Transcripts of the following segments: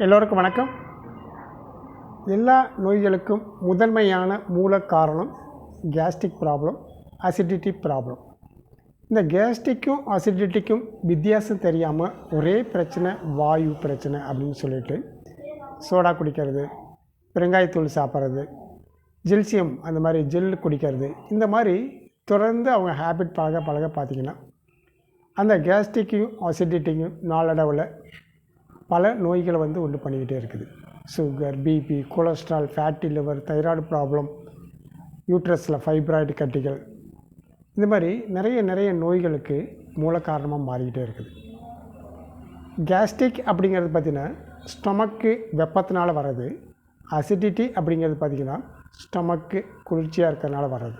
எல்லோருக்கும் வணக்கம். எல்லா நோய்களுக்கும் முதன்மையான மூல காரணம் கேஸ்ட்ரிக் ப்ராப்ளம், அசிடிட்டி ப்ராப்ளம். இந்த கேஸ்ட்ரிக்கும் அசிடிட்டிக்கும் வித்தியாசம் தெரியாமல் ஒரே பிரச்சனை வாயு பிரச்சனை அப்படின்னு சொல்லிட்டு சோடா குடிக்கிறது, பெருங்காயத்தூள் சாப்பிட்றது, ஜில்சியம் அந்த மாதிரி ஜெல் குடிக்கிறது, இந்த மாதிரி தொடர்ந்து அவங்க ஹேபிட் பழக பார்த்திங்கன்னா அந்த கேஸ்ட்ரிக்கையும் அசிடிட்டிக்கும் நாளடைவில் பல நோய்களை உண்டு பண்ணிக்கிட்டே இருக்குது. Sugar, BP, cholesterol, fatty liver, thyroid problem, யூட்ரஸில் ஃபைப்ராய்டு கட்டிகள், இந்த மாதிரி நிறைய நோய்களுக்கு மூல காரணமாக மாறிக்கிட்டே இருக்குது. கேஸ்ட்ரிக் அப்படிங்கிறது பார்த்திங்கன்னா ஸ்டொமக்கு வெப்பத்தினால வர்றது. அசிடிட்டி அப்படிங்கிறது பார்த்திங்கன்னா ஸ்டொமக்கு குளிர்ச்சியாக இருக்கிறதுனால வர்றது.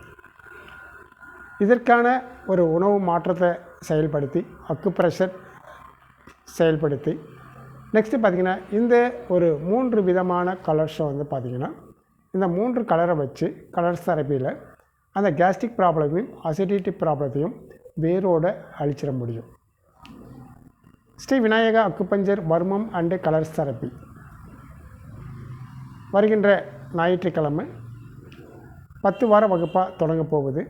இதற்கான ஒரு உணவு மாற்றத்தை செயல்படுத்தி அக்குப்ரெஷர் செயல்படுத்தி நெக்ஸ்ட்டு பார்த்திங்கன்னா இந்த ஒரு 3 விதமான கலர்ஸை பார்த்திங்கன்னா இந்த 3 கலரை வச்சு கலர்ஸ் தெரப்பியில் அந்த கேஸ்ட்ரிக் ப்ராப்ளத்தையும் அசிடிட்டி ப்ராப்ளத்தையும் வேரோடு அழிச்சிட முடியும். Shri Vinayaka acupuncture Varmam and colours therapy வருகின்ற ஞாயிற்றுக்கிழமை 10 வார வகுப்பாக தொடங்க போகுது.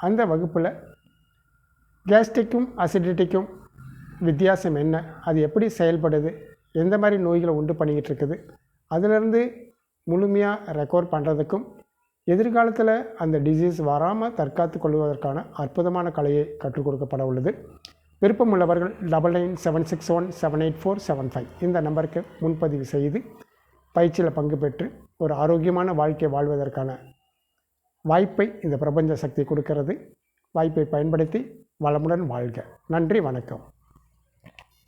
அந்த வகுப்பில் கேஸ்ட்ரிக்கும் அசிடிட்டிக்கும் வித்தியாசம் என்ன, அது எப்படி செயல்படுது, எந்த மாதிரி நோய்களை உண்டு பண்ணிக்கிட்டு இருக்குது, அதிலிருந்து முழுமையாக ரெக்கவர் பண்ணுறதுக்கும் எதிர்காலத்தில் அந்த டிசீஸ் வராமல் தற்காத்து கொள்வதற்கான அற்புதமான கலையை கற்றுக் கொடுக்கப்பட உள்ளது. விருப்பமுள்ளவர்கள் 9976178475 இந்த நம்பருக்கு முன்பதிவு செய்து பயிற்சியில் பங்கு பெற்று ஒரு ஆரோக்கியமான வாழ்க்கை வாழ்வதற்கான வாய்ப்பை இந்த பிரபஞ்ச சக்தி கொடுக்கிறது. வாய்ப்பை பயன்படுத்தி வளமுடன் வாழ்க. நன்றி, வணக்கம்.